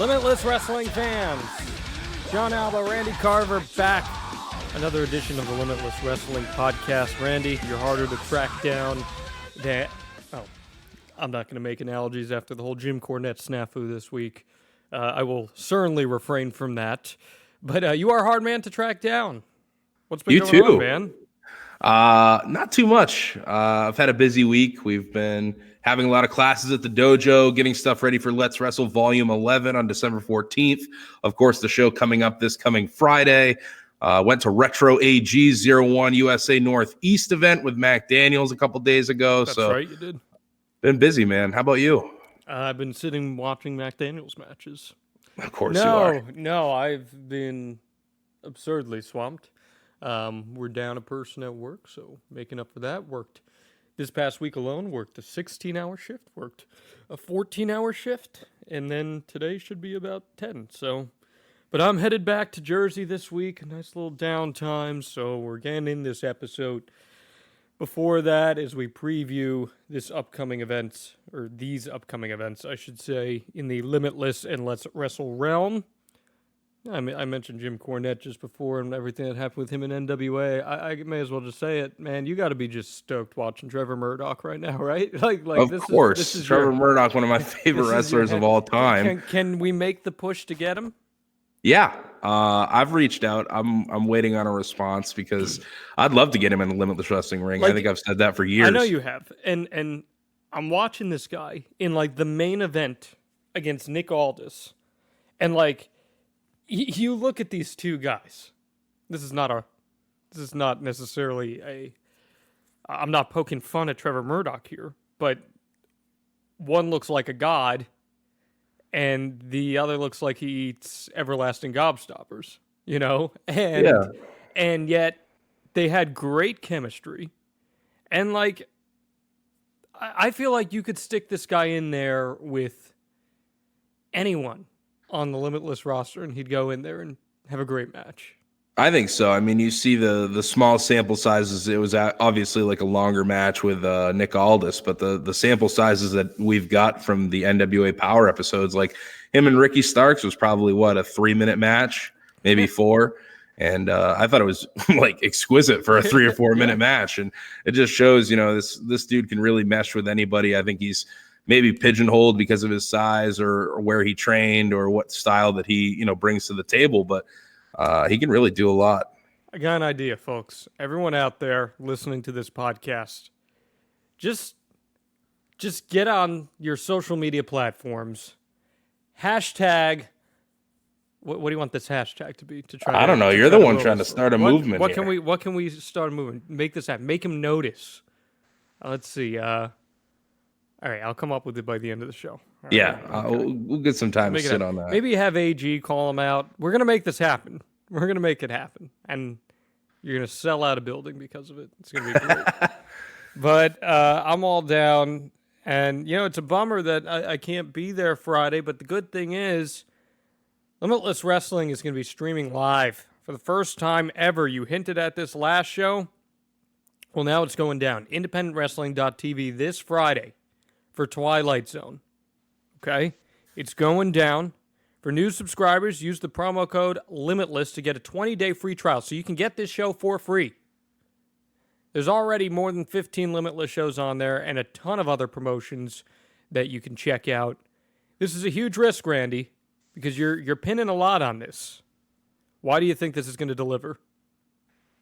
Limitless Wrestling fans, John Alba, Randy Carver back. Another edition of the Limitless Wrestling podcast. Randy, you're harder to track down than... Oh, I'm not going to make analogies after the whole Jim Cornette snafu this week. I will certainly refrain from that. But you are a hard man to track down. What's been going on, man? Not too much. I've had a busy week. We've been having a lot of classes at the dojo, getting stuff ready for Let's Wrestle Volume 11 on December 14th. Of course, the show coming up this coming Friday. Went to Retro AG 01 USA Northeast event with Mac Daniels a couple days ago. That's right, you did. Been busy, man. How about you? I've been sitting watching Mac Daniels matches. Of course you are. No, I've been absurdly swamped. We're down a person at work, so making up for that. Worked this past week alone, worked a 16-hour shift, worked a 14-hour shift, and then today should be about 10. So, but I'm headed back to Jersey this week, a nice little downtime, so we're getting in this episode. Before that, as we preview this upcoming events, or these upcoming events, I should say, in the Limitless and Let's Wrestle realm. I mentioned Jim Cornette just before and everything that happened with him in NWA. I may as well just say it, man. You got to be just stoked watching Trevor Murdoch right now, right? Of course, this is Trevor Murdoch, one of my favorite wrestlers of all time. Can we make the push to get him? Yeah, I've reached out. I'm waiting on a response because I'd love to get him in the Limitless Wrestling ring. I think I've said that for years. I know you have, and I'm watching this guy in the main event against Nick Aldis, and you look at these two guys. This is not necessarily I'm not poking fun at Trevor Murdoch here, but one looks like a god, and the other looks like he eats everlasting gobstoppers, and yet they had great chemistry, and I feel like you could stick this guy in there with anyone on the Limitless roster, and he'd go in there and have a great match. I think so. I mean, you see the small sample sizes. It was obviously a longer match with Nick Aldis, but the sample sizes that we've got from the NWA Power episodes, like him and Ricky Starks, was probably a 3-minute match, maybe 4. And I thought it was exquisite for a 3 or 4 minute match. And it just shows, this dude can really mesh with anybody. I think he's maybe pigeonholed because of his size or where he trained or what style that he, brings to the table. But he can really do a lot. I got an idea, folks. Everyone out there listening to this podcast, just get on your social media platforms. Hashtag. What do you want this hashtag to be? I don't know. You're the one trying to start a movement. What can we start a movement? Make this happen. Make him notice. Let's see. All right, I'll come up with it by the end of the show. We'll get some time to sit on that. Maybe have AG call him out. We're going to make this happen. We're going to make it happen. And you're going to sell out a building because of it. It's going to be great. But I'm all down. And, it's a bummer that I can't be there Friday. But the good thing is, Limitless Wrestling is going to be streaming live for the first time ever. You hinted at this last show. Well, now it's going down. IndependentWrestling.tv this Friday for Twilight Zone. Okay? It's going down. For new subscribers, use the promo code LIMITLESS to get a 20-day free trial so you can get this show for free. There's already more than 15 Limitless shows on there and a ton of other promotions that you can check out. This is a huge risk, Randy, because you're pinning a lot on this. Why do you think this is going to deliver?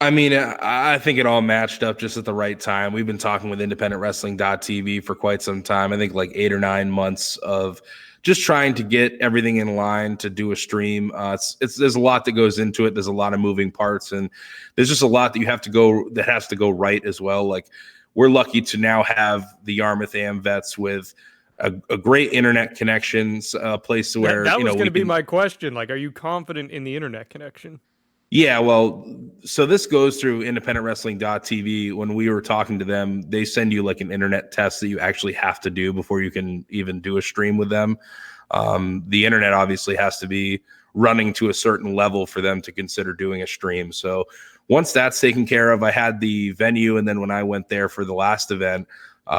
I mean, I think it all matched up just at the right time. We've been talking with IndependentWrestling.tv for quite some time. I think 8 or 9 months of just trying to get everything in line to do a stream. There's a lot that goes into it. There's a lot of moving parts, and there's just a lot that has to go right as well. We're lucky to now have the Yarmouth Am Vets with a great internet connections, a place where that was going to be my question. Are you confident in the internet connection? Yeah, well, so this goes through IndependentWrestling.tv. When we were talking to them, they send you an internet test that you actually have to do before you can even do a stream with them. The internet obviously has to be running to a certain level for them to consider doing a stream. So once that's taken care of, I had the venue, and then when I went there for the last event,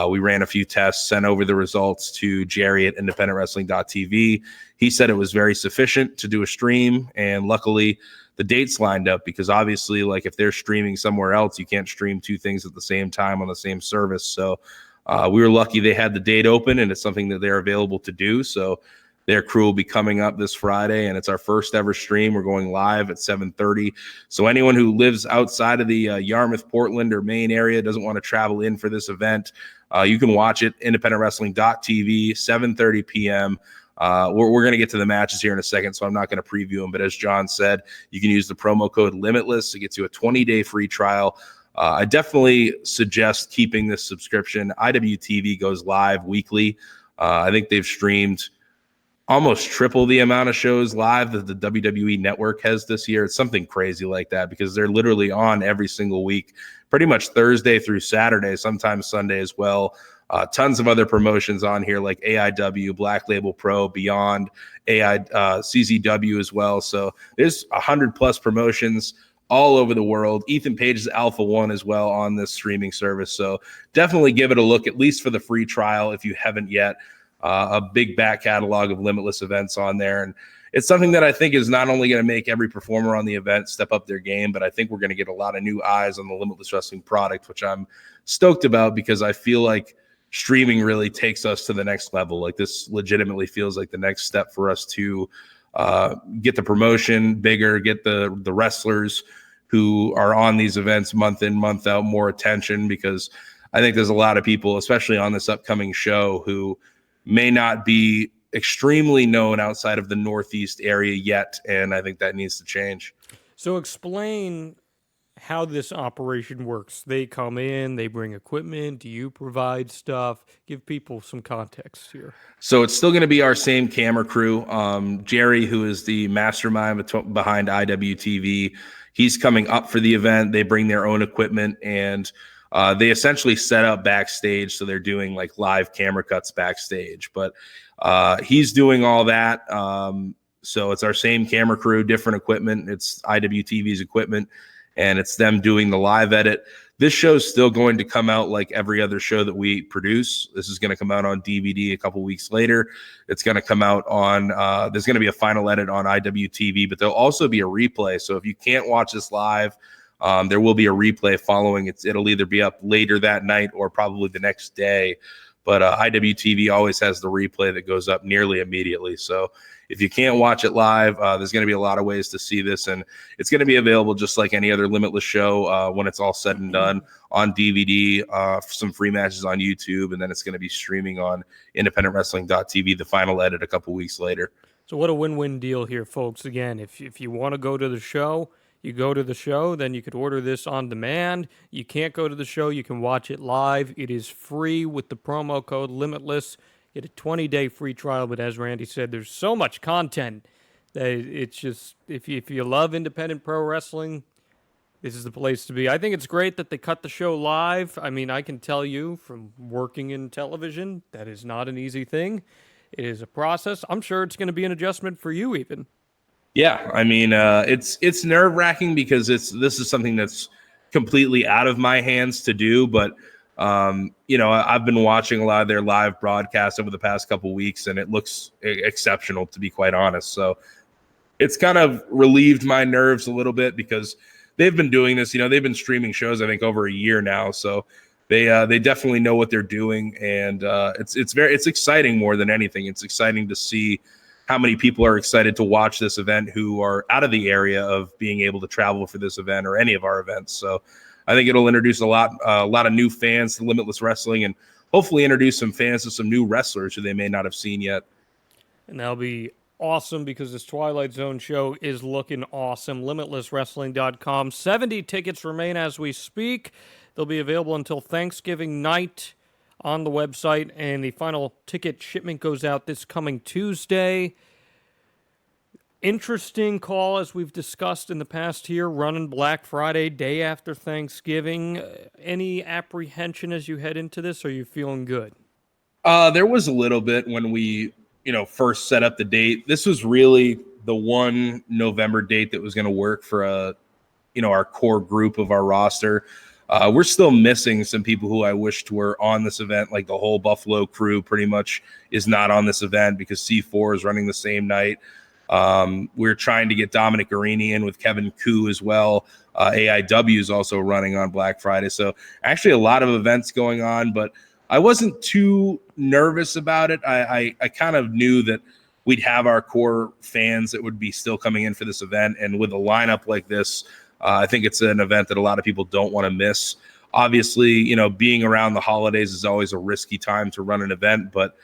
We ran a few tests, sent over the results to Jerry at independentwrestling.tv. He said it was very sufficient to do a stream, and luckily the dates lined up, because obviously, like, if they're streaming somewhere else, you can't stream two things at the same time on the same service. So we were lucky they had the date open, and it's something that they're available to do. So their crew will be coming up this Friday, and it's our first ever stream. We're going live at 7:30. So anyone who lives outside of the Yarmouth, Portland, or Maine area, doesn't want to travel in for this event, you can watch it, independentwrestling.tv, 7:30 p.m. We're going to get to the matches here in a second, so I'm not going to preview them. But as John said, you can use the promo code LIMITLESS. It gets you a 20-day free trial. I definitely suggest keeping this subscription. IWTV goes live weekly. I think they've streamed almost triple the amount of shows live that the WWE Network has this year. It's something crazy like that, because they're literally on every single week, pretty much Thursday through Saturday, sometimes Sunday as well. Tons of other promotions on here like AIW, Black Label Pro, Beyond, CZW as well. So there's 100+ promotions all over the world. Ethan Page is Alpha One as well on this streaming service. So definitely give it a look, at least for the free trial if you haven't yet. A big back catalog of Limitless events on there. And it's something that I think is not only going to make every performer on the event step up their game, but I think we're going to get a lot of new eyes on the Limitless Wrestling product, which I'm stoked about, because I feel like streaming really takes us to the next level. Like, this legitimately feels like the next step for us to get the promotion bigger, get the wrestlers who are on these events month in, month out more attention, because I think there's a lot of people, especially on this upcoming show, who may not be extremely known outside of the Northeast area yet, and I think that needs to change. So explain how this operation works. They come in, they bring equipment, do you provide stuff? Give people some context here. So it's still going to be our same camera crew. Jerry, who is the mastermind behind IWTV, he's coming up for the event. They bring their own equipment, and they essentially set up backstage, so they're doing like live camera cuts backstage. But he's doing all that. So it's our same camera crew, different equipment. It's IWTV's equipment, and it's them doing the live edit. This show's still going to come out like every other show that we produce. This is going to come out on DVD a couple weeks later. It's going to come out on, there's going to be a final edit on IWTV, but there'll also be a replay. So if you can't watch this live, there will be a replay following. It'll either be up later that night or probably the next day. But IWTV always has the replay that goes up nearly immediately. So if you can't watch it live, there's going to be a lot of ways to see this. And it's going to be available just like any other Limitless show when it's all said and done on DVD, some free matches on YouTube, and then it's going to be streaming on independentwrestling.tv, the final edit a couple weeks later. So what a win-win deal here, folks. Again, if you want to go to the show, you go to the show, then you could order this on demand. You can't go to the show, you can watch it live. It is free with the promo code LIMITLESS. Get a 20-day free trial, but as Randy said, there's so much content that it's just, if you love independent pro wrestling, this is the place to be. I think it's great that they cut the show live. I mean, I can tell you from working in television, that is not an easy thing. It is a process. I'm sure it's going to be an adjustment for you even. Yeah, I mean, it's nerve-wracking because this is something that's completely out of my hands to do. But I've been watching a lot of their live broadcasts over the past couple of weeks, and it looks exceptional, to be quite honest. So it's kind of relieved my nerves a little bit because they've been doing this. They've been streaming shows, I think, over a year now. So they definitely know what they're doing, and it's exciting more than anything. It's exciting to see how many people are excited to watch this event who are out of the area of being able to travel for this event or any of our events. So I think it'll introduce a lot of new fans to Limitless Wrestling, and hopefully introduce some fans to some new wrestlers who they may not have seen yet. And that'll be awesome because this Twilight Zone show is looking awesome. LimitlessWrestling.com. 70 tickets remain as we speak. They'll be available until Thanksgiving night on the website, and the final ticket shipment goes out this coming Tuesday. Interesting call, as we've discussed in the past here, running Black Friday, day after Thanksgiving. Any apprehension as you head into this, or are you feeling good? There was a little bit when we, first set up the date. This was really the one November date that was going to work for our core group of our roster. we're still missing some people who I wished were on this event. Like the whole Buffalo crew pretty much is not on this event because C4 is running the same night. We're trying to get Dominic Guarini in with Kevin Koo as well. AIW is also running on Black Friday. So actually a lot of events going on, but I wasn't too nervous about it. I kind of knew that we'd have our core fans that would be still coming in for this event. And with a lineup like this, I think it's an event that a lot of people don't want to miss. Obviously, you know, being around the holidays is always a risky time to run an event, but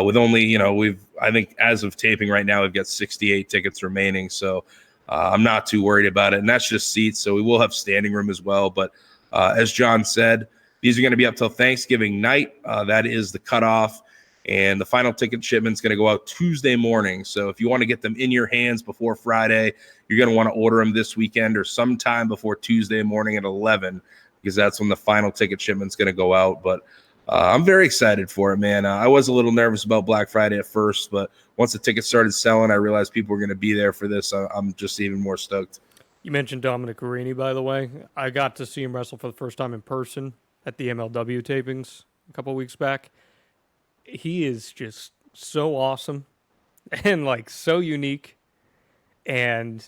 with only, you know, I think as of taping right now, we've got 68 tickets remaining. So I'm not too worried about it. And that's just seats. So we will have standing room as well. But as John said, these are going to be up till Thanksgiving night. That is the cutoff. And the final ticket shipment's going to go out Tuesday morning. So if you want to get them in your hands before Friday, you're going to want to order them this weekend or sometime before Tuesday morning at 11, because that's when the final ticket shipment's going to go out. But I'm very excited for it, man. I was a little nervous about Black Friday at first, but once the tickets started selling, I realized people were going to be there for this. I'm just even more stoked. You mentioned Dominic Guarini, by the way. I got to see him wrestle for the first time in person at the MLW tapings a couple of weeks back. He is just so awesome and like so unique. And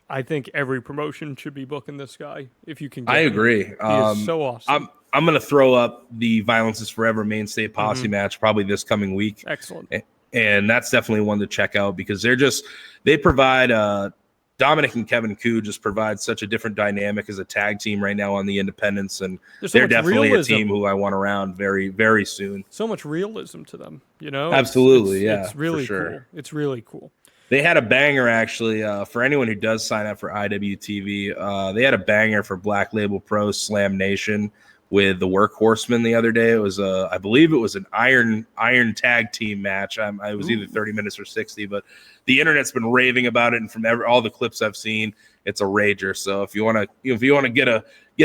I think every promotion should be booking this guy if you can get I him. agree. He is so awesome. I'm going to throw up the Violence is Forever Main State Posse match probably this coming week. Excellent. And that's definitely one to check out because they provide Dominic and Kevin Koo just provide such a different dynamic as a tag team right now on the independents. And they're definitely realism. A team who I want around very, very soon. So much realism to them, you know? Absolutely. It's really sure. cool. It's really cool. They had a banger, actually, for anyone who does sign up for IWTV. They had a banger for Black Label Pro Slam Nation with the Workhorsemen the other day. It was, I believe it was an iron tag team match. It was either 30 minutes or 60, but the internet's been raving about it. And from all the clips I've seen, it's a rager. So if you want to get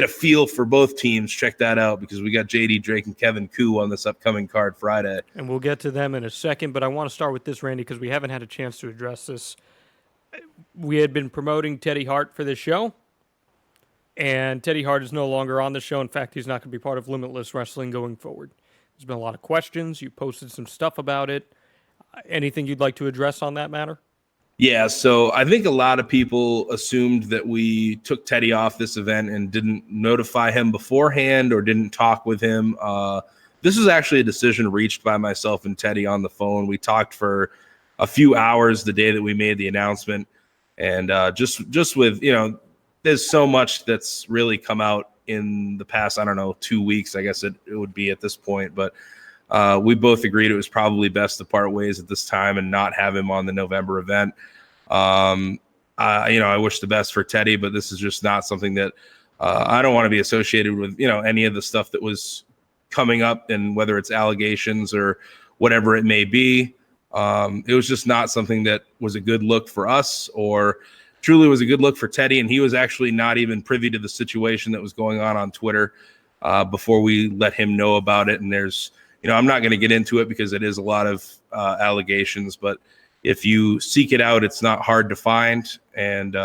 a feel for both teams, check that out because we got JD Drake and Kevin Koo on this upcoming card Friday. And we'll get to them in a second, but I want to start with this, Randy, because we haven't had a chance to address this. We had been promoting Teddy Hart for this show, and Teddy Hart is no longer on the show. In fact, he's not going to be part of Limitless Wrestling going forward. There's been a lot of questions. You posted some stuff about it. Anything you'd like to address on that matter? Yeah, so I think a lot of people assumed that we took Teddy off this event and didn't notify him beforehand or didn't talk with him. This was actually a decision reached by myself and Teddy on the phone. We talked for a few hours the day that we made the announcement. And just with, you know, there's so much that's really come out in the past, 2 weeks, I guess it would be at this point. But we both agreed it was probably best to part ways at this time and not have him on the November event. I wish the best for Teddy, but this is just not something that I don't want to be associated with, any of the stuff that was coming up, and whether it's allegations or whatever it may be. It was just not something that was a good look for us or truly was a good look for Teddy. And he was actually not even privy to the situation that was going on Twitter before we let him know about it. And there's, I'm not going to get into it because it is a lot of allegations, but if you seek it out, it's not hard to find. And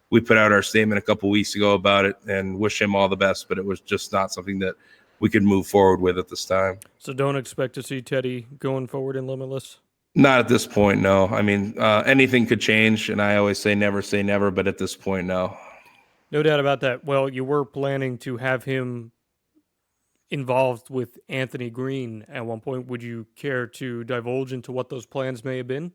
we put out our statement a couple weeks ago about it and wish him all the best, but it was just not something that we could move forward with at this time. So don't expect to see Teddy going forward in Limitless? Not at this point, no. I mean, anything could change, and I always say never, but at this point, no. No doubt about that. Well, you were planning to have him involved with Anthony Green at one point. Would you care to divulge into what those plans may have been?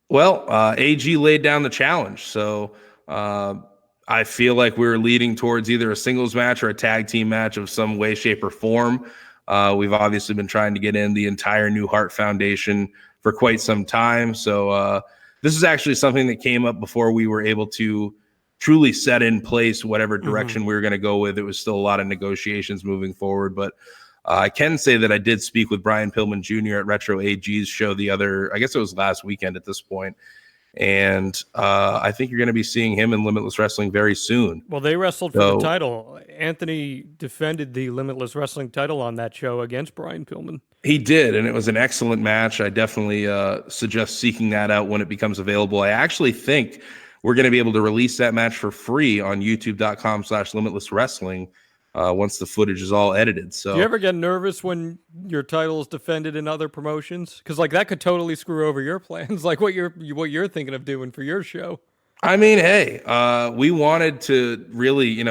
Well, AG laid down the challenge, so I feel like we were leading towards either a singles match or a tag team match of some way, shape, or form. We've obviously been trying to get in the entire New Heart Foundation for quite some time. So this is actually something that came up before we were able to truly set in place whatever direction we were going to go with. It was still a lot of negotiations moving forward, but I can say that I did speak with Brian Pillman Jr. at Retro AG's show I guess it was last weekend at this point. And I think you're going to be seeing him in Limitless Wrestling very soon. Well, they wrestled for the title. Anthony defended the Limitless Wrestling title on that show against Brian Pillman. He did, and it was an excellent match. I definitely suggest seeking that out when it becomes available. I actually think we're going to be able to release that match for free on youtube.com/limitless wrestling once the footage is all edited. So do you ever get nervous when your title is defended in other promotions? Because like that could totally screw over your plans, like what you're thinking of doing for your show. I mean, hey, we wanted to really,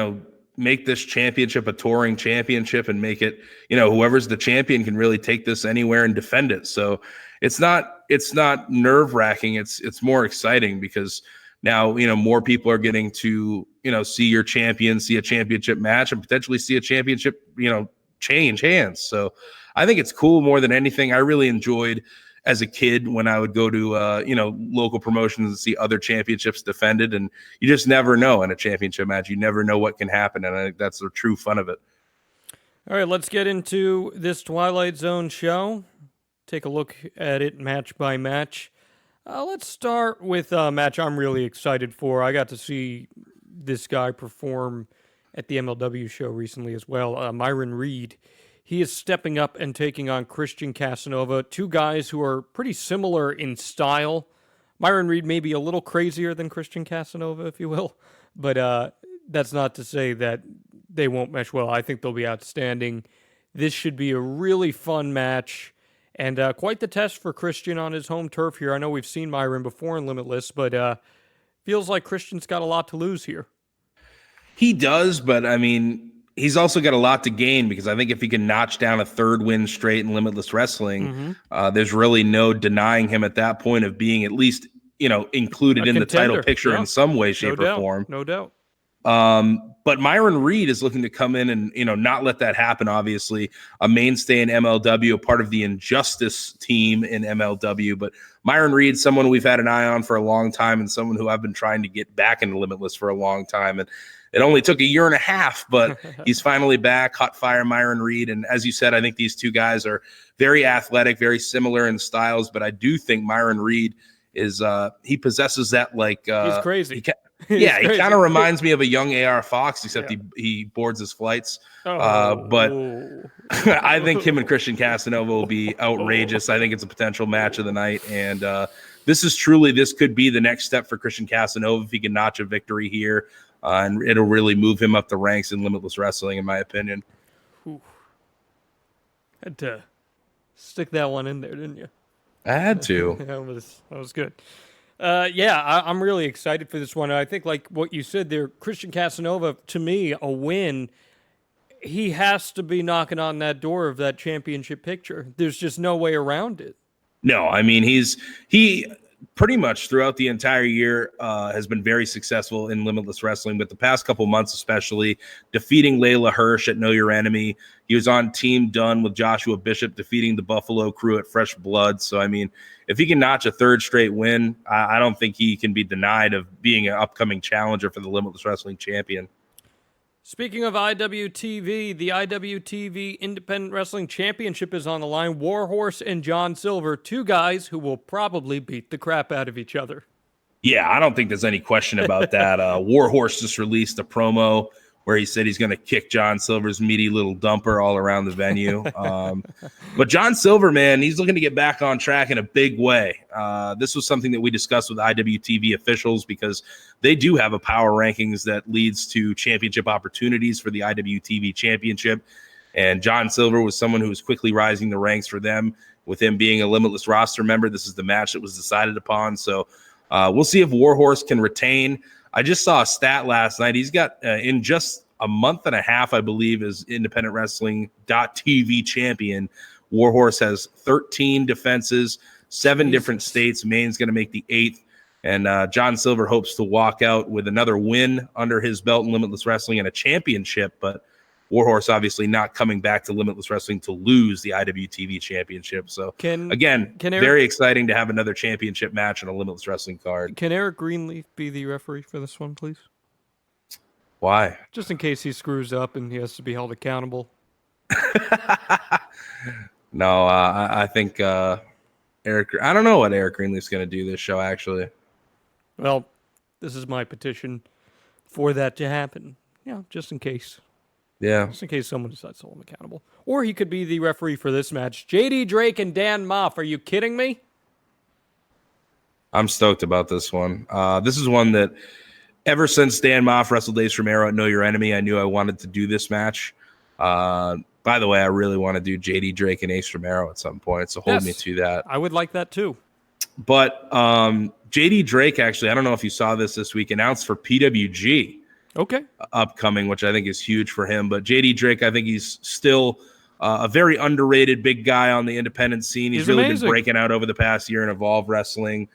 make this championship a touring championship and make it, whoever's the champion can really take this anywhere and defend it. So it's not nerve-wracking. It's more exciting because now, more people are getting to, see your champion, see a championship match, and potentially see a championship, change hands. So I think it's cool more than anything. I really enjoyed as a kid when I would go to, local promotions and see other championships defended. And you just never know in a championship match. You never know what can happen. And I think that's the true fun of it. All right, let's get into this Twilight Zone show. Take a look at it match by match. Let's start with a match I'm really excited for. I got to see this guy perform at the MLW show recently as well. Myron Reed. He is stepping up and taking on Christian Casanova, two guys who are pretty similar in style. Myron Reed may be a little crazier than Christian Casanova, if you will, but that's not to say that they won't mesh well. I think they'll be outstanding. This should be a really fun match, and quite the test for Christian on his home turf here. I know we've seen Myron before in Limitless, but feels like Christian's got a lot to lose here. He does, but I mean, he's also got a lot to gain because I think if he can notch down a third win straight in Limitless Wrestling, there's really no denying him at that point of being at least, included in the title picture in some way, shape, or form. No doubt. But Myron Reed is looking to come in and, not let that happen. Obviously, a mainstay in MLW, a part of the Injustice team in MLW. But Myron Reed, someone we've had an eye on for a long time and someone who I've been trying to get back into Limitless for a long time. And it only took a year and a half, but he's finally back. Hot fire Myron Reed. And as you said, I think these two guys are very athletic, very similar in styles. But I do think Myron Reed is he possesses that like he's crazy. He kind of reminds me of a young AR Fox, except he boards his flights. But I think him and Christian Casanova will be outrageous. I think it's a potential match of the night. And this could be the next step for Christian Casanova if he can notch a victory here. And it'll really move him up the ranks in Limitless Wrestling, in my opinion. Ooh. Had to stick that one in there, didn't you? I had to. that was good. I'm really excited for this one. I think, like what you said there, Christian Casanova, to me, a win. He has to be knocking on that door of that championship picture. There's just no way around it. No, I mean, he pretty much throughout the entire year has been very successful in Limitless Wrestling, but the past couple months especially, defeating Layla Hirsch at Know Your Enemy. He was on Team Dunn with Joshua Bishop, defeating the Buffalo Crew at Fresh Blood. So, I mean, if he can notch a third straight win, I don't think he can be denied of being an upcoming challenger for the Limitless Wrestling champion. Speaking of IWTV, the IWTV Independent Wrestling Championship is on the line. Warhorse and John Silver, two guys who will probably beat the crap out of each other. Yeah, I don't think there's any question about that. Warhorse just released a promo where he said he's going to kick John Silver's meaty little dumper all around the venue. But John Silver, man, he's looking to get back on track in a big way. This was something that we discussed with IWTV officials because they do have a power rankings that leads to championship opportunities for the IWTV championship. And John Silver was someone who was quickly rising the ranks for them. With him being a Limitless roster member, this is the match that was decided upon. So we'll see if Warhorse can retain. I just saw a stat last night. He's got in just a month and a half, I believe, as Independent Wrestling.TV champion. Warhorse has 13 defenses, 7 different states. Maine's going to make the 8th. And John Silver hopes to walk out with another win under his belt in Limitless Wrestling and a championship. But Warhorse obviously not coming back to Limitless Wrestling to lose the IWTV championship. So, very exciting to have another championship match on a Limitless Wrestling card. Can Eric Greenleaf be the referee for this one, please? Why? Just in case he screws up and he has to be held accountable. No, I think Eric. I don't know what Eric Greenleaf's going to do this show, actually. Well, this is my petition for that to happen. Yeah, just in case. Yeah. Just in case someone decides to hold him accountable. Or he could be the referee for this match. JD Drake and Dan Moff. Are you kidding me? I'm stoked about this one. This is one that Ever since Dan Moff wrestled Ace Romero at Know Your Enemy, I knew I wanted to do this match. By the way, I really want to do JD Drake and Ace Romero at some point, so hold me to that. I would like that too. But JD Drake, actually, I don't know if you saw this week, announced for PWG. Okay. Upcoming, which I think is huge for him. But JD Drake, I think he's still a very underrated big guy on the independent scene. He's really been breaking out over the past year in Evolve Wrestling.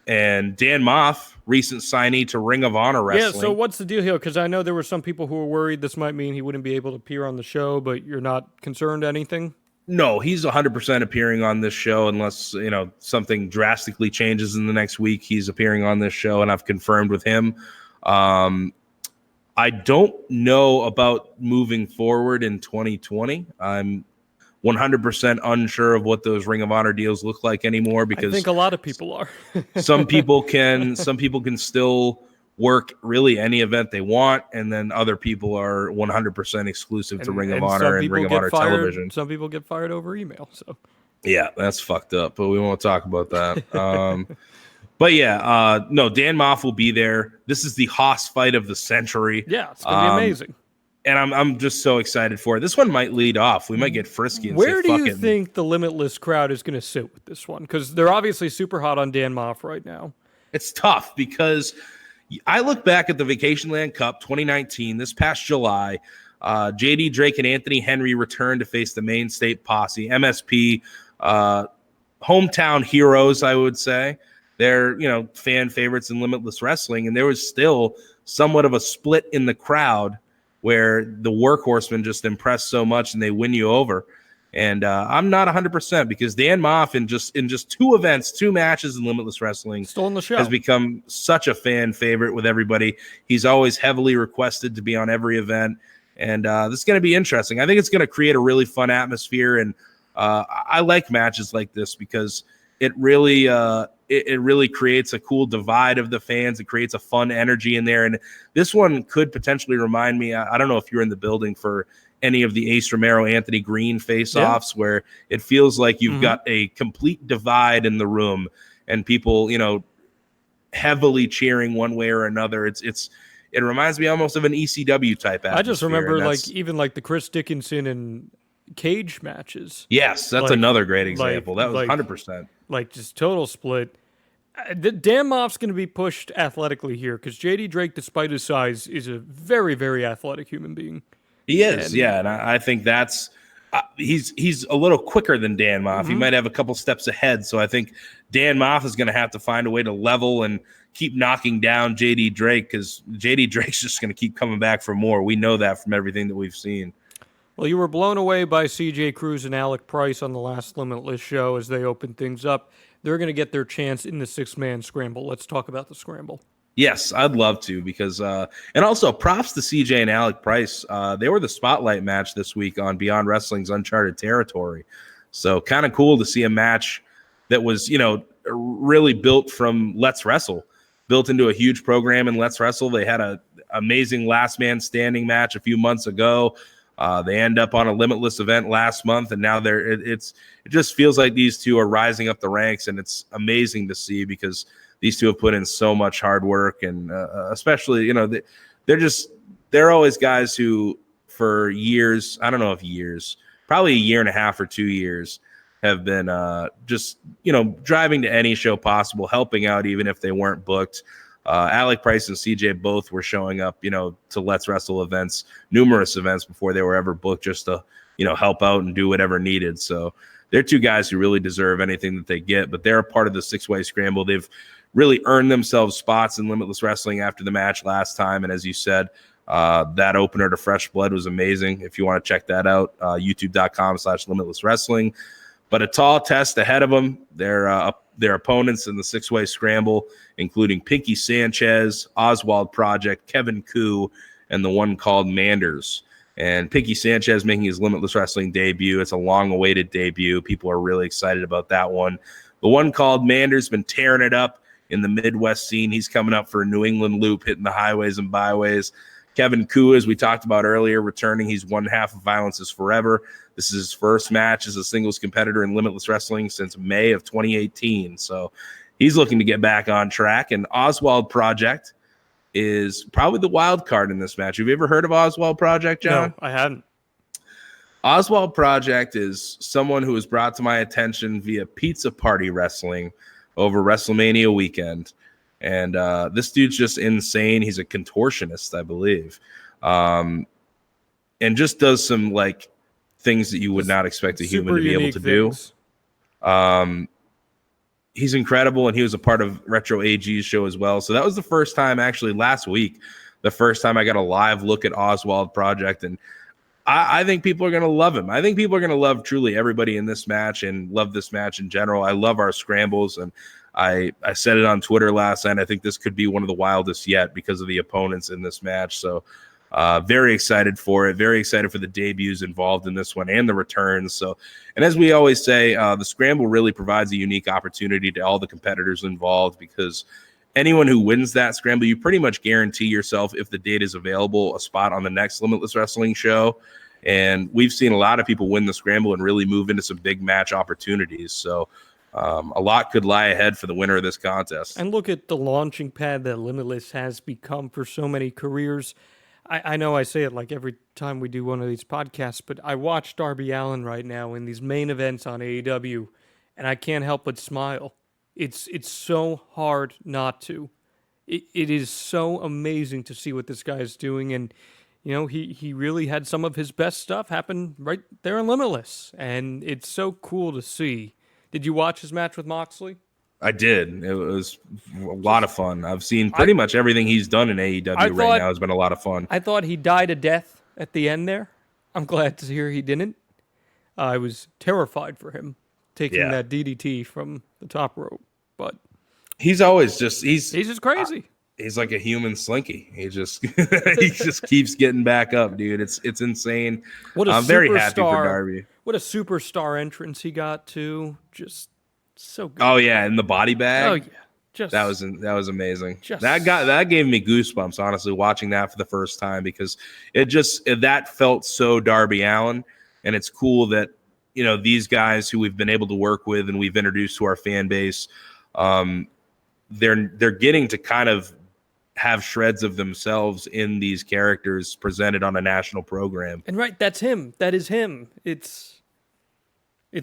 And Dan Moff, recent signee to Ring of Honor Wrestling. Yeah, so what's the deal here? Because I know there were some people who were worried this might mean he wouldn't be able to appear on the show, but you're not concerned anything? No, he's 100% appearing on this show unless, something drastically changes in the next week. He's appearing on this show, and I've confirmed with him. I don't know about moving forward in 2020. I'm 100% unsure of what those Ring of Honor deals look like anymore, because I think a lot of people are. some people can still work really any event they want, and then other people are 100% exclusive to Ring of Honor and Ring of Honor television. Some people get fired over email. So yeah, that's fucked up, but we won't talk about that. But yeah, no, Dan Moff will be there. This is the Haas fight of the century. Yeah, it's gonna be amazing. And I'm just so excited for it. This one might lead off. We might get frisky and Where say, do you think the Limitless crowd is going to sit with this one? Because they're obviously super hot on Dan Moff right now. It's tough because I look back at the Vacationland Cup 2019, this past July. JD Drake and Anthony Henry returned to face the Main State Posse, MSP, hometown heroes, I would say. They're, fan favorites in Limitless Wrestling. And there was still somewhat of a split in the crowd where the Workhorsemen just impress so much and they win you over. And I'm not 100% because Dan Moff in just two matches in Limitless Wrestling still on the show has become such a fan favorite with everybody. He's always heavily requested to be on every event. And this is going to be interesting. I think it's going to create a really fun atmosphere. And I like matches like this because it really creates a cool divide of the fans. It creates a fun energy in there. And this one could potentially remind me, I don't know if you're in the building for any of the Ace Romero, Anthony Green face-offs, where it feels like you've got a complete divide in the room and people, heavily cheering one way or another. It reminds me almost of an ECW type atmosphere. I just remember even the Chris Dickinson and Cage matches. Yes, that's another great example. That was 100%. Just total split. Dan Moff's going to be pushed athletically here because JD Drake, despite his size, is a very, very athletic human being. He is, and I think that's he's a little quicker than Dan Moff. He might have a couple steps ahead, so I think Dan Moff is going to have to find a way to level and keep knocking down JD Drake because JD Drake's just going to keep coming back for more. We know that from everything that we've seen. Well, you were blown away by CJ Cruz and Alec Price on the last Limitless show as they opened things up. They're going to get their chance in the six-man scramble. Let's talk about the scramble. Yes, I'd love to because and also props to CJ and Alec Price. They were the spotlight match this week on Beyond Wrestling's Uncharted Territory. So kind of cool to see a match that was, really built from Let's Wrestle, built into a huge program in Let's Wrestle. They had an amazing last man standing match a few months ago. They end up on a Limitless event last month, and now it just feels like these two are rising up the ranks, and it's amazing to see because these two have put in so much hard work, and especially they're always guys who for years, I don't know if years, probably a year and a half or 2 years, have been driving to any show possible, helping out even if they weren't booked. Alec Price and CJ both were showing up, to Let's Wrestle events, numerous events before they were ever booked just to, help out and do whatever needed. So they're two guys who really deserve anything that they get, but they're a part of the six-way scramble. They've really earned themselves spots in Limitless Wrestling after the match last time. And as you said, that opener to Fresh Blood was amazing. If you want to check that out, youtube.com/Limitless Wrestling. But a tall test ahead of them. Their opponents in the six-way scramble, including Pinky Sanchez, Oswald Project, Kevin Koo, and the one called Manders. And Pinky Sanchez making his Limitless Wrestling debut. It's a long-awaited debut. People are really excited about that one. The one called Manders been tearing it up in the Midwest scene. He's coming up for a New England loop, hitting the highways and byways. Kevin Koo, as we talked about earlier, returning. He's one half of Violence is Forever. This is his first match as a singles competitor in Limitless Wrestling since May of 2018. So he's looking to get back on track. And Oswald Project is probably the wild card in this match. Have you ever heard of Oswald Project, John? No, I hadn't. Oswald Project is someone who was brought to my attention via Pizza Party Wrestling over WrestleMania weekend. And this dude's just insane. He's a contortionist, I believe. And just does some like things that you would not expect a human to be able to do. He's incredible, and he was a part of Retro AG's show as well. So that was the first time, actually, last week, the first time I got a live look at Oswald Project, and I think people are going to love him. I think people are going to love truly everybody in this match and love this match in general. I love our scrambles, and I said it on Twitter last night. I think this could be one of the wildest yet because of the opponents in this match. So very excited for it. Very excited for the debuts involved in this one and the returns. So, and as we always say, the scramble really provides a unique opportunity to all the competitors involved, because anyone who wins that scramble, you pretty much guarantee yourself, if the date is available, a spot on the next Limitless Wrestling show. And we've seen a lot of people win the scramble and really move into some big match opportunities. So a lot could lie ahead for the winner of this contest. And look at the launching pad that Limitless has become for so many careers. I know I say it like every time we do one of these podcasts, but I watch Darby Allin right now in these main events on AEW, and I can't help but smile. It's so hard not to. It is so amazing to see what this guy is doing, and you know, he really had some of his best stuff happen right there in Limitless, and it's so cool to see. Did you watch his match with Moxley? I did. It was a lot of fun. I've seen pretty much everything he's done in AEW right now has been a lot of fun. I thought he died a death at the end there. I'm glad to hear he didn't. I was terrified for him taking that DDT from the top rope, but he's always just he's just crazy. He's like a human slinky. He just he just keeps getting back up, dude. It's insane. I'm very happy for Darby. What a superstar entrance he got too. Just so good. Oh yeah, in the body bag. Oh yeah, just that was amazing. That gave me goosebumps, honestly, watching that for the first time, because that felt so Darby Allin, and it's cool that, you know, these guys who we've been able to work with and we've introduced to our fan base, they're getting to kind of have shreds of themselves in these characters presented on a national program. And right, that's him. That is him. It's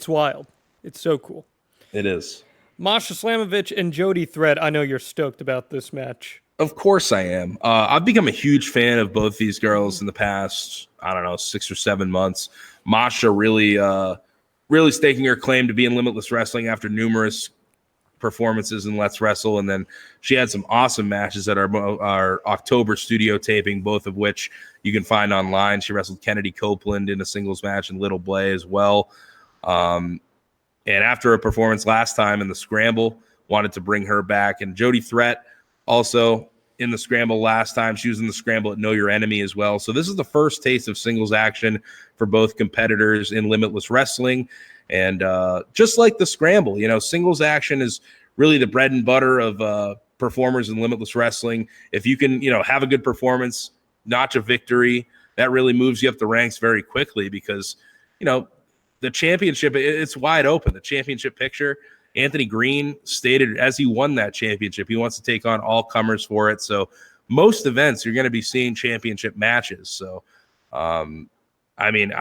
wild. It's so cool. It is. Masha Slamovich and Jody Threat. I know you're stoked about this match. Of course I am. I've become a huge fan of both these girls in the past, 6 or 7 months. Masha really staking her claim to be in Limitless Wrestling after numerous performances in Let's Wrestle, and then she had some awesome matches at our October studio taping, both of which you can find online. She wrestled Kennedy Copeland in a singles match and Little Blay as well. And after a performance last time in the Scramble, wanted to bring her back. And Jody Threat also in the Scramble last time. She was in the Scramble at Know Your Enemy as well. So this is the first taste of singles action for both competitors in Limitless Wrestling. And just like the Scramble, you know, singles action is really the bread and butter of performers in Limitless Wrestling. If you can, you know, have a good performance, notch a victory, that really moves you up the ranks very quickly, because, you know, the championship, it's wide open. The championship picture, Anthony Green stated as he won that championship, he wants to take on all comers for it. So most events, you're going to be seeing championship matches. So, I mean,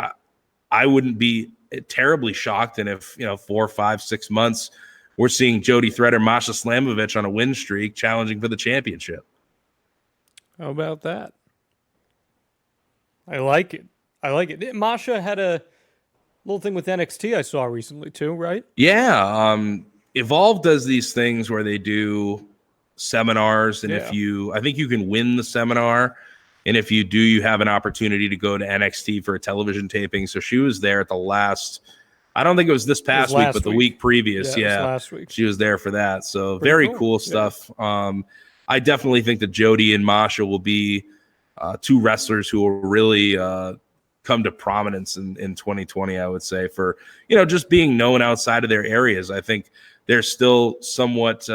I wouldn't be terribly shocked. And if, you know, 4, 5, 6 months, we're seeing Jody Threat or Masha Slamovich on a win streak challenging for the championship. How about that? I like it. Masha had a little thing with NXT I saw recently too, right? Yeah. Evolve does these things where they do seminars, and I think you can win the seminar. And if you do, you have an opportunity to go to NXT for a television taping. So she was there at the last, I don't think it was this past week, but the week previous. Yeah. Last week. She was there for that. So very cool stuff. I definitely think that Jody and Masha will be two wrestlers who will really come to prominence in 2020, I would say, for, you know, just being known outside of their areas. I think they're still somewhat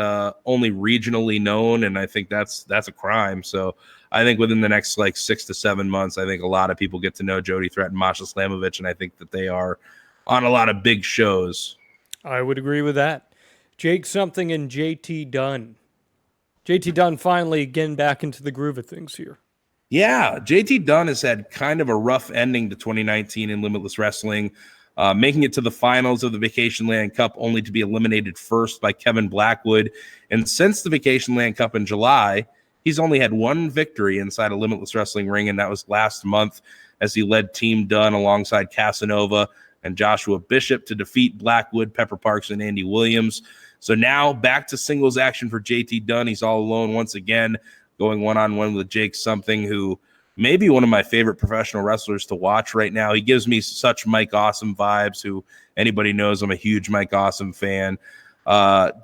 only regionally known, and I think that's a crime. So I think within the next 6 to 7 months, I think a lot of people get to know Jody Threat and Masha Slamovich, and I think that they are on a lot of big shows. I would agree with that. Jake Something and JT Dunn. JT Dunn finally getting back into the groove of things here. Yeah, JT Dunn has had kind of a rough ending to 2019 in Limitless Wrestling, making it to the finals of the Vacation Land Cup only to be eliminated first by Kevin Blackwood. And since the Vacation Land Cup in July, he's only had one victory inside a Limitless Wrestling ring, and that was last month as he led Team Dunn alongside Casanova and Joshua Bishop to defeat Blackwood, Pepper Parks, and Andy Williams. So now back to singles action for JT Dunn. He's all alone once again, going one-on-one with Jake Something, who may be one of my favorite professional wrestlers to watch right now. He gives me such Mike Awesome vibes, who anybody knows I'm a huge Mike Awesome fan.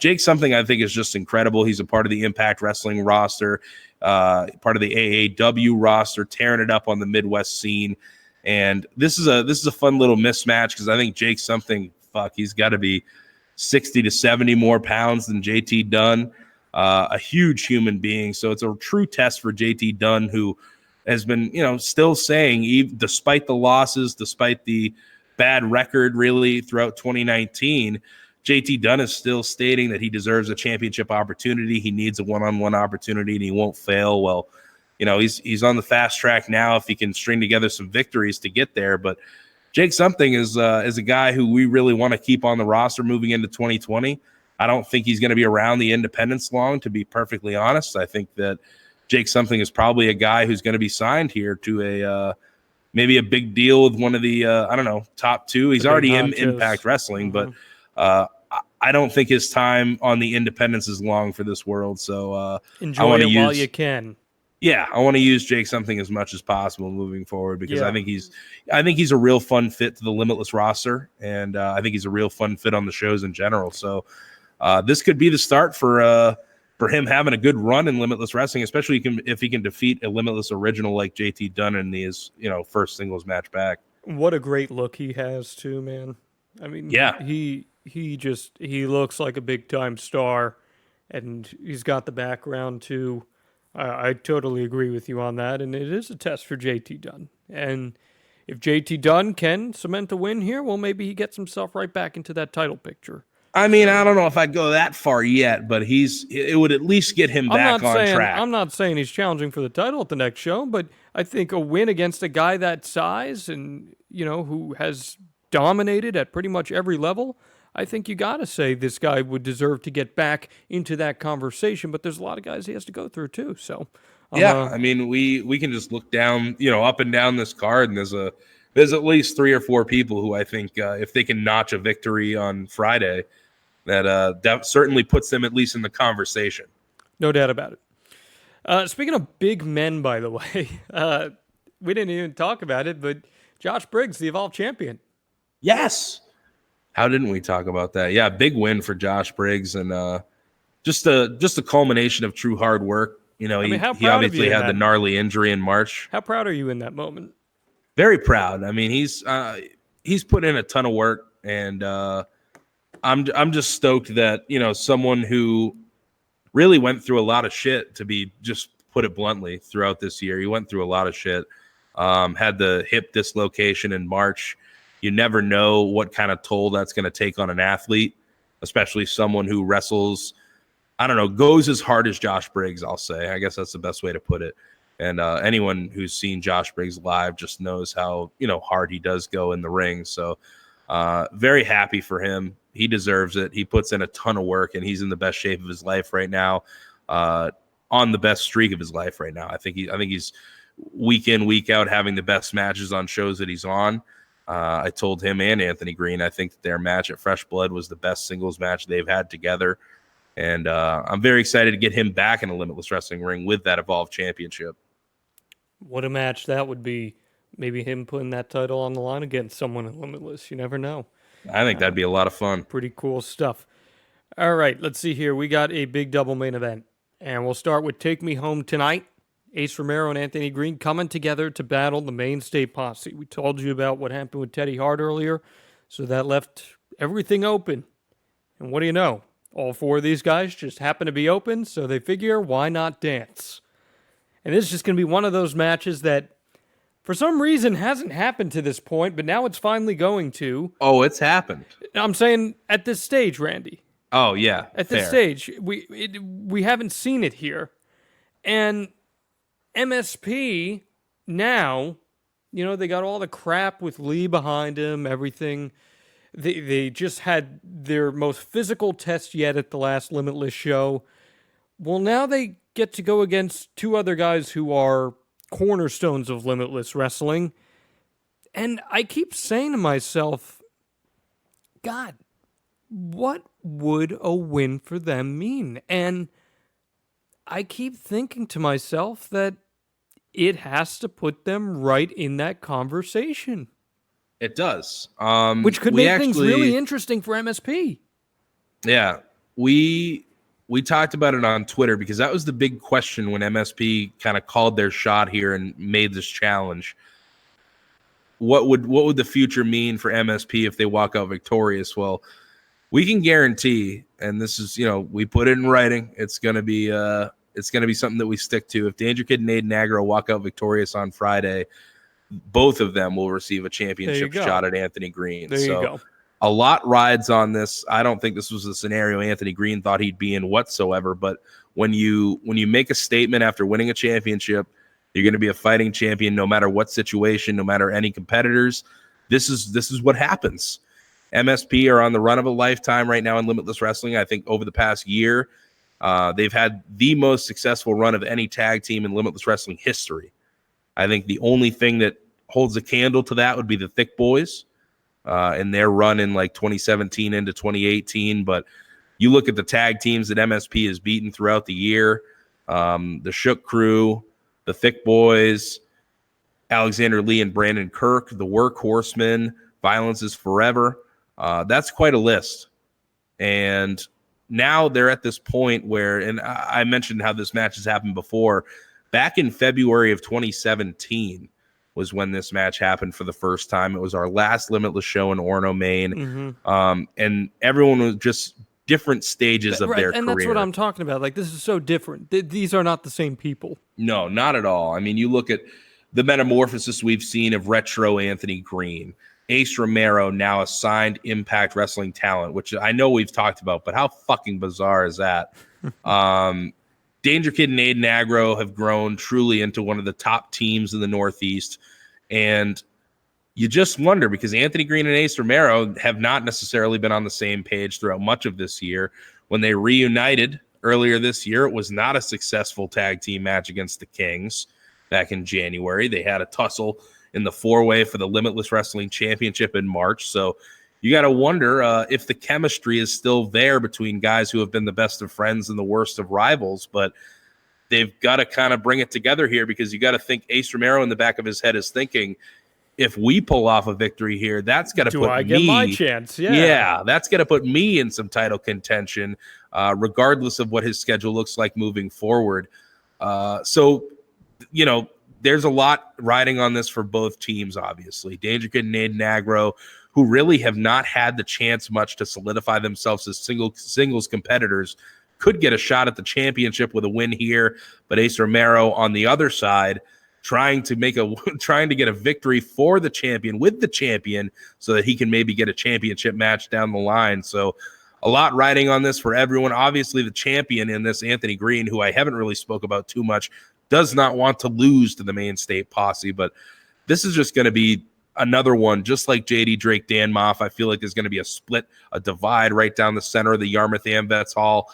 Jake Something, I think, is just incredible. He's a part of the Impact Wrestling roster, part of the AAW roster, tearing it up on the Midwest scene. And this is a fun little mismatch because I think Jake Something, he's got to be 60 to 70 more pounds than JT Dunn. A huge human being. So it's a true test for JT Dunn, who has been, still saying, despite the losses, despite the bad record really throughout 2019, JT Dunn is still stating that he deserves a championship opportunity. He needs a one-on-one opportunity and he won't fail. Well, he's on the fast track now if he can string together some victories to get there. But Jake Something is a guy who we really want to keep on the roster moving into 2020. I don't think he's going to be around the independents long, to be perfectly honest. I think that Jake Something is probably a guy who's going to be signed here to maybe a big deal with one of the, top two. He's already in Impact Wrestling, but I don't think his time on the independents is long for this world. So enjoy it while you can. Yeah, I want to use Jake Something as much as possible moving forward because I think he's a real fun fit to the Limitless roster, and I think he's a real fun fit on the shows in general. So this could be the start for him having a good run in Limitless Wrestling, especially if he can defeat a Limitless original like JT Dunn in his first singles match back. What a great look he has too, man. I mean, yeah, he looks like a big time star, and he's got the background too. I totally agree with you on that, and it is a test for JT Dunn. And if JT Dunn can cement a win here, well, maybe he gets himself right back into that title picture. I mean, I don't know if I'd go that far yet, but it would at least get him back on track. I'm not saying he's challenging for the title at the next show, but I think a win against a guy that size and, who has dominated at pretty much every level, I think you got to say this guy would deserve to get back into that conversation, but there's a lot of guys he has to go through too. So, I mean, we can just look down, up and down this card, and there's at least 3 or 4 people who I think if they can notch a victory on Friday, that certainly puts them at least in the conversation. No doubt about it. Speaking of big men, by the way, we didn't even talk about it, but Josh Briggs, the Evolve champion. Yes. How didn't we talk about that? Yeah, big win for Josh Briggs, and just a culmination of true hard work. He obviously had the gnarly injury in March. How proud are you in that moment? Very proud. I mean, he's put in a ton of work, and I'm just stoked that someone who really went through a lot of shit, to be just put it bluntly, throughout this year. He went through a lot of shit. Had the hip dislocation in March. You never know what kind of toll that's going to take on an athlete, especially someone who wrestles, goes as hard as Josh Briggs, I'll say. I guess that's the best way to put it. And anyone who's seen Josh Briggs live just knows how, hard he does go in the ring. So very happy for him. He deserves it. He puts in a ton of work, and he's in the best shape of his life right now, on the best streak of his life right now. I think he's week in, week out having the best matches on shows that he's on. I told him and Anthony Green, I think that their match at Fresh Blood was the best singles match they've had together. And I'm very excited to get him back in a Limitless Wrestling ring with that Evolve Championship. What a match that would be. Maybe him putting that title on the line against someone in Limitless. You never know. I think that'd be a lot of fun. Pretty cool stuff. All right, let's see here. We got a big double main event. And we'll start with Take Me Home Tonight. Ace Romero and Anthony Green coming together to battle the Mainstay Posse. We told you about what happened with Teddy Hart earlier, so that left everything open. And what do you know? All 4 of these guys just happen to be open, so they figure, why not dance? And this is just going to be one of those matches that, for some reason, hasn't happened to this point, but now it's finally going to. Oh, it's happened. I'm saying at this stage, Randy. Oh yeah, At this stage, we haven't seen it here, and MSP now, they got all the crap with Lee behind him, everything. They just had their most physical test yet at the last Limitless show. Well, now they get to go against two other guys who are cornerstones of Limitless Wrestling. And I keep saying to myself, God, what would a win for them mean? And I keep thinking to myself that it has to put them right in that conversation. It does. Which could make things really interesting for MSP. Yeah. We talked about it on Twitter because that was the big question when MSP kind of called their shot here and made this challenge. What would the future mean for MSP if they walk out victorious? Well, we can guarantee, and this is, we put it in writing, it's going to be something that we stick to. If Danger Kid and Aiden Agro walk out victorious on Friday, both of them will receive a championship shot at Anthony Green. There you go. A lot rides on this. I don't think this was a scenario Anthony Green thought he'd be in whatsoever. But when you make a statement after winning a championship, you're going to be a fighting champion no matter what situation, no matter any competitors. This is what happens. MSP are on the run of a lifetime right now in Limitless Wrestling. I think over the past year, they've had the most successful run of any tag team in Limitless Wrestling history. I think the only thing that holds a candle to that would be the Thick Boys and their run in like 2017 into 2018. But you look at the tag teams that MSP has beaten throughout the year, the Shook Crew, the Thick Boys, Alexander Lee and Brandon Kirk, the Workhorsemen, Violence is Forever. That's quite a list. And now they're at this point where, and I mentioned how this match has happened before, back in February of 2017 was when this match happened for the first time. It was our last Limitless show in Orono, Maine. And everyone was just different stages of their career. And that's what I'm talking about. Like, this is so different. These are not the same people. No, not at all. I mean, you look at the metamorphosis we've seen of retro Anthony Green, Ace Romero, now a signed Impact Wrestling talent, which I know we've talked about, but how fucking bizarre is that? Danger Kid and Aiden Agro have grown truly into one of the top teams in the Northeast. And you just wonder, because Anthony Green and Ace Romero have not necessarily been on the same page throughout much of this year. When they reunited earlier this year, it was not a successful tag team match against the Kings back in January. They had a tussle in the four-way for the Limitless Wrestling Championship in March. So you got to wonder if the chemistry is still there between guys who have been the best of friends and the worst of rivals. But they've got to kind of bring it together here, because you got to think Ace Romero in the back of his head is thinking, if we pull off a victory here, that's got to put me. Get my chance? Yeah, that's going to put me in some title contention, regardless of what his schedule looks like moving forward. So, there's a lot riding on this for both teams, obviously. Danger Kid and Aiden Agro, who really have not had the chance much to solidify themselves as singles competitors, could get a shot at the championship with a win here. But Ace Romero on the other side, trying to get a victory for the champion with the champion, so that he can maybe get a championship match down the line. So a lot riding on this for everyone. Obviously, the champion in this, Anthony Green, who I haven't really spoke about too much, does not want to lose to the Main State Posse. But this is just going to be another one, just like JD Drake Dan Moff. I feel like there's going to be a split, a divide right down the center of the Yarmouth AmVets Hall.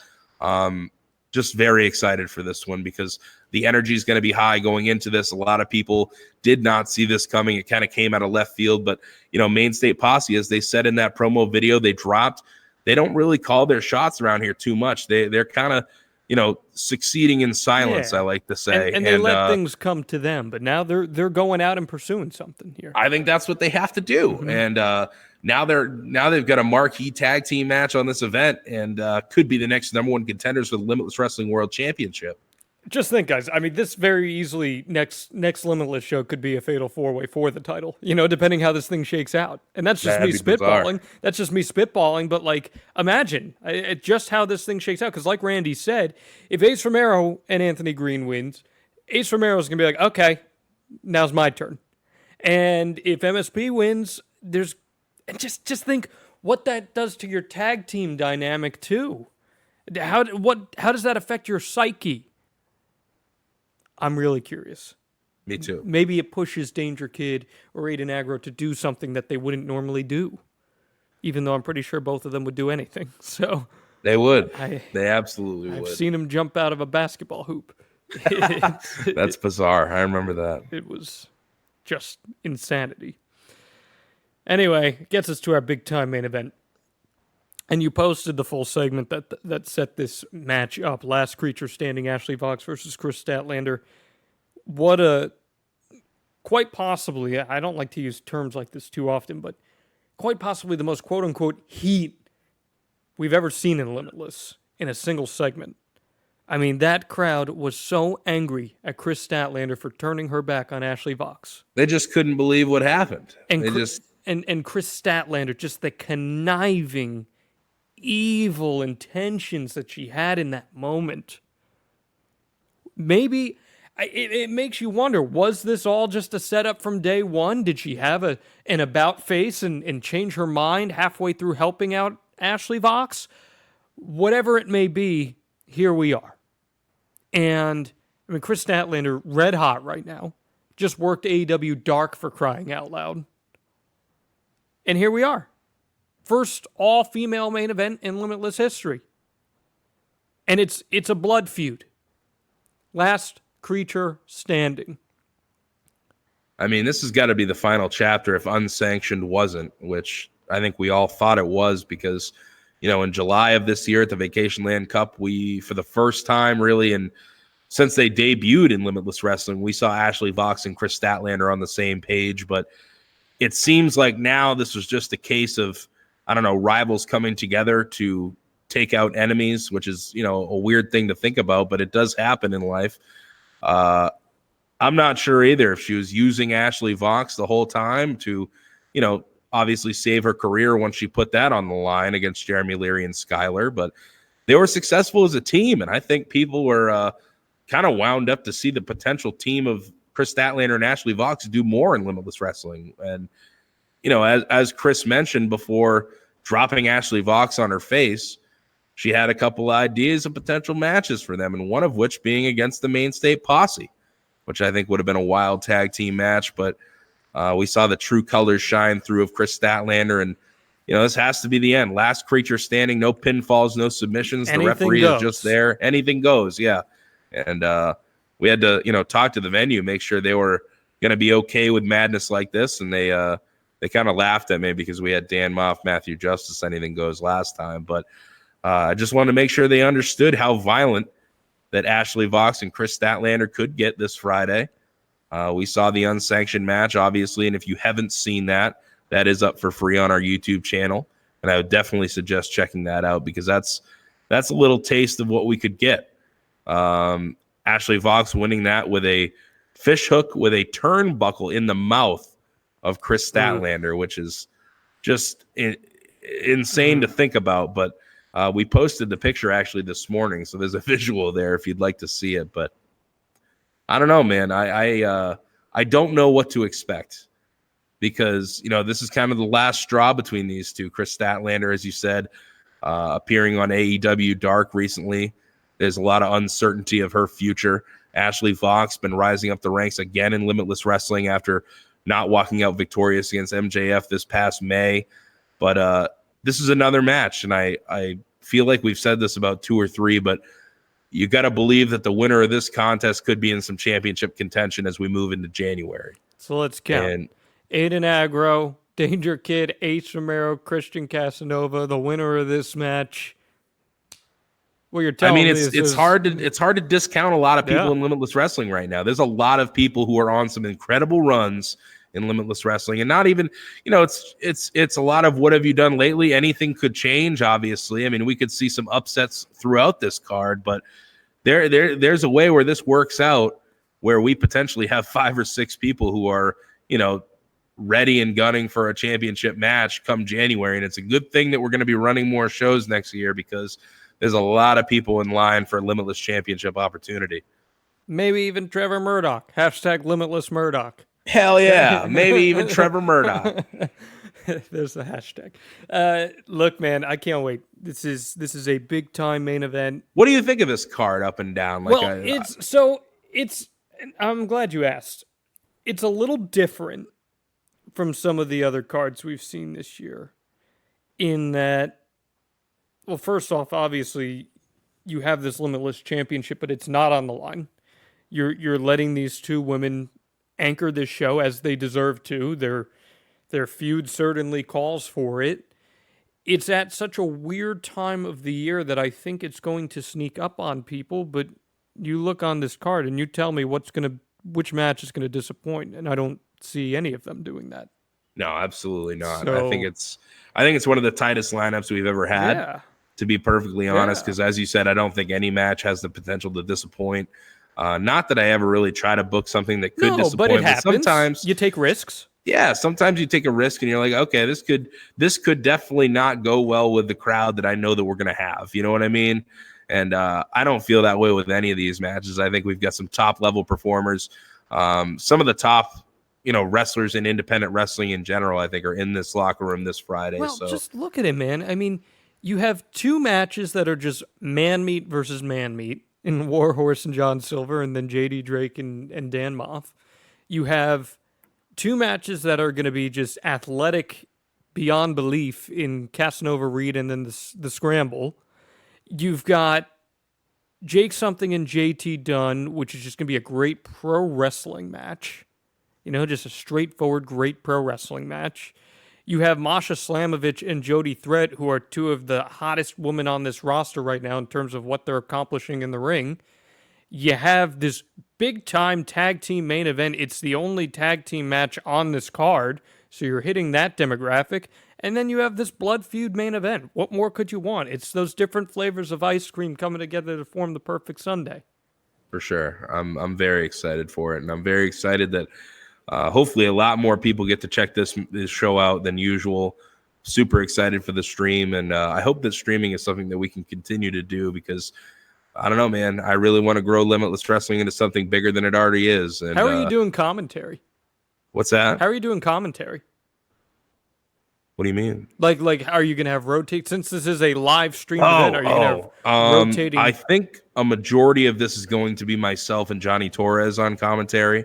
Just very excited for this one, because the energy is going to be high going into this. A lot of people did not see this coming. It kind of came out of left field. But, Main State Posse, as they said in that promo video they dropped, they don't really call their shots around here too much. They're kind of, succeeding in silence, I like to say. And they let things come to them. But now they're going out and pursuing something here. I think that's what they have to do. Mm-hmm. And now they've got a marquee tag team match on this event, and could be the next number one contenders for the Limitless Wrestling World Championship. Just think, guys. I mean, this very easily next Limitless show could be a fatal four-way for the title. Depending how this thing shakes out, and that's just me spitballing. Bizarre. That's just me spitballing. But imagine just how this thing shakes out. Because like Randy said, if Ace Romero and Anthony Green wins, Ace Romero's gonna be like, okay, now's my turn. And if MSP wins, just think what that does to your tag team dynamic too. How does that affect your psyche? I'm really curious. Me too. Maybe it pushes Danger Kid or Aiden Agro to do something that they wouldn't normally do. Even though I'm pretty sure both of them would do anything. So they would. They absolutely would. I've seen them jump out of a basketball hoop. That's bizarre. I remember that. It was just insanity. Anyway, gets us to our big time main event. And you posted the full segment that set this match up. Last creature standing, Ashley Vox versus Chris Statlander. What a, quite possibly, I don't like to use terms like this too often, but quite possibly the most quote-unquote heat we've ever seen in Limitless in a single segment. I mean, that crowd was so angry at Chris Statlander for turning her back on Ashley Vox. They just couldn't believe what happened. And Chris Statlander, just the conniving, evil intentions that she had in that moment. Maybe it makes you wonder, was this all just a setup from day one? Did she have an about face and change her mind halfway through helping out Ashley Vox? Whatever it may be, here we are. And, I mean, Chris Statlander, red hot right now. Just worked AEW Dark, for crying out loud. And here we are. First all-female main event in Limitless history. And it's a blood feud. Last creature standing. I mean, this has got to be the final chapter if Unsanctioned wasn't, which I think we all thought it was because, you know, in July of this year at the Vacation Land Cup, we, for the first time really, and since they debuted in Limitless Wrestling, we saw Ashley Vox and Chris Statlander on the same page. But it seems like now this was just a case of, I don't know, rivals coming together to take out enemies, which is, you know, a weird thing to think about, but it does happen in life. I'm not sure either if she was using Ashley Vox the whole time to, you know, obviously save her career once she put that on the line against Jeremy Leary and Skylar, but they were successful as a team. And I think people were kind of wound up to see the potential team of Chris Statlander and Ashley Vox do more in Limitless Wrestling. And, you know, as Chris mentioned before, dropping Ashley Vox on her face, she had a couple ideas of potential matches for them, and one of which being against the Main State Posse, which I think would have been a wild tag team match. But we saw the true colors shine through of Chris Statlander, and, you know, this has to be the end. Last creature standing, no pinfalls, no submissions. Anything the referee goes. is just there. Anything goes, yeah. And we had to, you know, talk to the venue, make sure they were going to be okay with madness like this, and they kind of laughed at me because we had Dan Moff, Matthew Justice, anything goes last time. But I just wanted to make sure they understood how violent that Ashley Vox and Chris Statlander could get this Friday. We saw the unsanctioned match, obviously, and if you haven't seen that, that is up for free on our YouTube channel, and I would definitely suggest checking that out because that's a little taste of what we could get. Ashley Vox winning that with a fish hook with a turnbuckle in the mouth of Chris Statlander, which is just insane to think about, but we posted the picture actually this morning, so there's a visual there if you'd like to see it. But I don't know, man. I don't know what to expect because, you know, this is kind of the last straw between these two. Chris Statlander, as you said, appearing on AEW Dark recently. There's a lot of uncertainty of her future. Ashley Vox been rising up the ranks again in Limitless Wrestling after not walking out victorious against MJF this past May. But this is another match, and I feel like we've said this about 2 or 3, but you got to believe that the winner of this contest could be in some championship contention as we move into January. So let's count. Aiden Agro, Danger Kid, Ace Romero, Christian Casanova, the winner of this match. Well, you're telling me it's hard to discount a lot of people in Limitless Wrestling right now. There's a lot of people who are on some incredible runs in Limitless Wrestling, and not even, you know, it's a lot of what have you done lately. Anything could change, obviously. I mean, we could see some upsets throughout this card, but there's a way where this works out where we potentially have 5 or 6 people who are, you know, ready and gunning for a championship match come January. And it's a good thing that we're going to be running more shows next year because there's a lot of people in line for a Limitless Championship opportunity. Maybe even Trevor Murdoch. #Limitless Murdoch. Hell yeah. Maybe even Trevor Murdoch. There's the hashtag. Look, man, I can't wait. This is a big time main event. What do you think of this card up and down? Well, it's. I'm glad you asked. It's a little different from some of the other cards we've seen this year, in that, well, first off, obviously, you have this Limitless Championship, but it's not on the line. You're letting these two women anchor this show as they deserve to. Their feud certainly calls for it. It's at such a weird time of the year that I think it's going to sneak up on people, but you look on this card and you tell me which match is gonna disappoint, and I don't see any of them doing that. No, absolutely not. So, I think it's one of the tightest lineups we've ever had. Yeah. To be perfectly honest, Yeah. because as you said, I don't think any match has the potential to disappoint. Not that I ever really try to book something that could No, disappoint, but it happens. sometimes You take risks. yeah, sometimes you take a risk and you're like, okay, this could definitely not go well with the crowd that I know that we're gonna have. You know what I mean? And I don't feel that way with any of these matches. I think we've got some top level performers. Some of the top, wrestlers in independent wrestling in general, I think, are in this locker room this Friday. Well, So just look at it, man. I mean, you have two matches that are just man meat versus man meat in Warhorse and John Silver, and then JD Drake and Dan Moff. You have two matches that are going to be just athletic beyond belief in Casanova Reed and then the Scramble. You've got Jake Something and JT Dunn, which is just going to be a great pro wrestling match. Just a straightforward, great pro wrestling match. You have Masha Slamovich and Jody Threat, who are two of the hottest women on this roster right now in terms of what they're accomplishing in the ring. You have this big-time tag team main event. It's the only tag team match on this card, so you're hitting that demographic. And then you have this blood feud main event. What more could you want? It's those different flavors of ice cream coming together to form the perfect sundae. for sure, I'm very excited for it, and I'm very excited that hopefully a lot more people get to check this show out than usual. Super excited for the stream, and I hope that streaming is something that we can continue to do because I don't know, man. I really want to grow Limitless Wrestling into something bigger than it already is. And, How are you doing commentary? What's that? How are you doing commentary? What do you mean? Like, are you gonna have rotate since this is a live stream event? Are you gonna have rotating? I think a majority of this is going to be myself and Johnny Torres on commentary.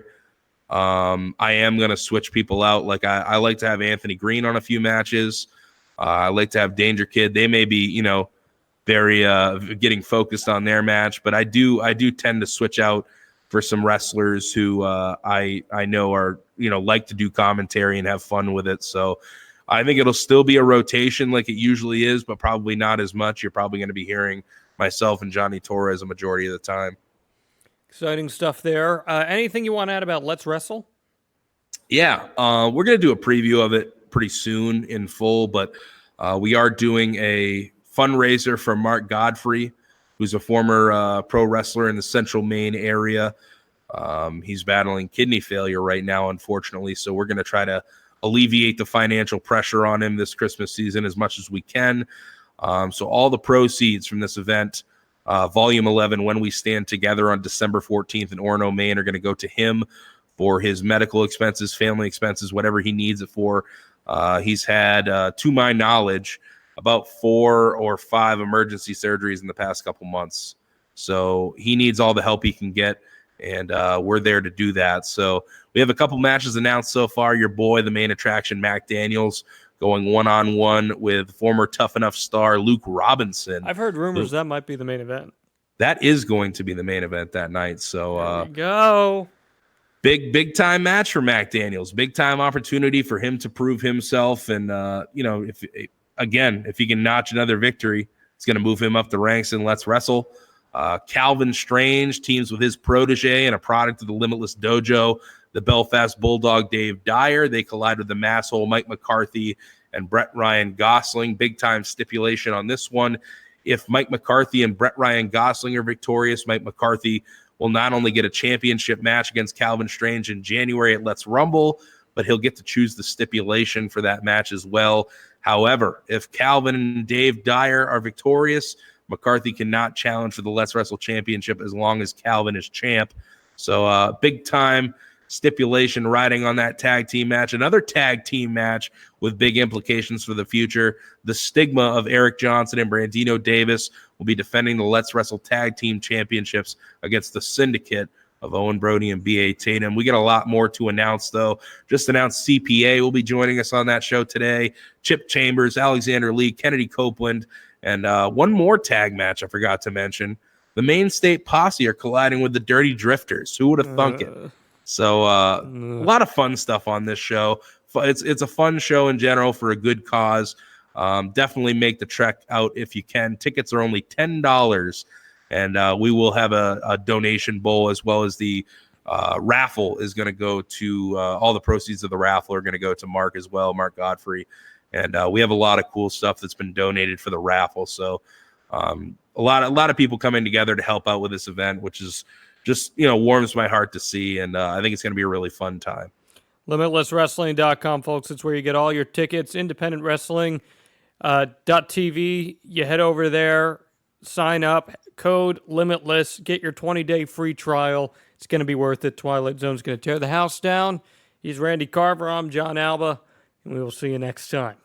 I am gonna switch people out. Like I like to have Anthony Green on a few matches. I like to have Danger Kid. They may be, very getting focused on their match, but I do tend to switch out for some wrestlers who I know are like to do commentary and have fun with it. So I think it'll still be a rotation like it usually is, but probably not as much. You're probably going to be hearing myself and Johnny Torres a majority of the time. Exciting stuff there. Anything you want to add about Let's Wrestle? Yeah, we're going to do a preview of it pretty soon in full, but we are doing a fundraiser for Mark Godfrey, who's a former pro wrestler in the Central Maine area. He's battling kidney failure right now, unfortunately, so we're going to try to alleviate the financial pressure on him this Christmas season as much as we can. So all the proceeds from this event, Volume 11, When We Stand Together on December 14th in Orono, Maine, are going to go to him for his medical expenses, family expenses, whatever he needs it for. He's had, to my knowledge, about 4 or 5 emergency surgeries in the past couple months. So he needs all the help he can get, and we're there to do that. So we have a couple matches announced so far. Your boy, the main attraction, Mac Daniels, going one-on-one with former Tough Enough star Luke Robinson. I've heard rumors that might be the main event. That is going to be the main event that night. So there we go. Big time match for Mac Daniels. Big time opportunity for him to prove himself. And, if he can notch another victory, it's going to move him up the ranks in Let's Wrestle. Calvin Strange teams with his protege and a product of the Limitless Dojo, the Belfast Bulldog Dave Dyer. They collide with the Masshole Mike McCarthy and Brett Ryan Gosling. Big time stipulation on this one. If Mike McCarthy and Brett Ryan Gosling are victorious, Mike McCarthy will not only get a championship match against Calvin Strange in January at Let's Rumble, but he'll get to choose the stipulation for that match as well. However, if Calvin and Dave Dyer are victorious, McCarthy cannot challenge for the Let's Wrestle Championship as long as Calvin is champ. So big time stipulation riding on that tag team match. Another tag team match with big implications for the future. The stigma of Eric Johnson and Brandino Davis will be defending the Let's Wrestle Tag Team Championships against the Syndicate of Owen Brody and B.A. Tatum. We get a lot more to announce, though. Just announced CPA will be joining us on that show today. Chip Chambers, Alexander Lee, Kennedy Copeland, and one more tag match I forgot to mention. The Main State Posse are colliding with the Dirty Drifters. Who would have thunk it? So a lot of fun stuff on this show. It's a fun show in general for a good cause. Definitely make the trek out if you can. Tickets are only $10, and we will have a donation bowl, as well as the raffle is going to go to all the proceeds of the raffle are going to go to Mark as well, Mark Godfrey. And we have a lot of cool stuff that's been donated for the raffle. So a lot of people coming together to help out with this event, which is just, warms my heart to see. And I think it's going to be a really fun time. LimitlessWrestling.com, folks. It's where you get all your tickets. Independent Wrestling .tv. You head over there, sign up, code Limitless, get your 20-day free trial. It's going to be worth it. Twilight Zone's going to tear the house down. He's Randy Carver. I'm John Alba, and we will see you next time.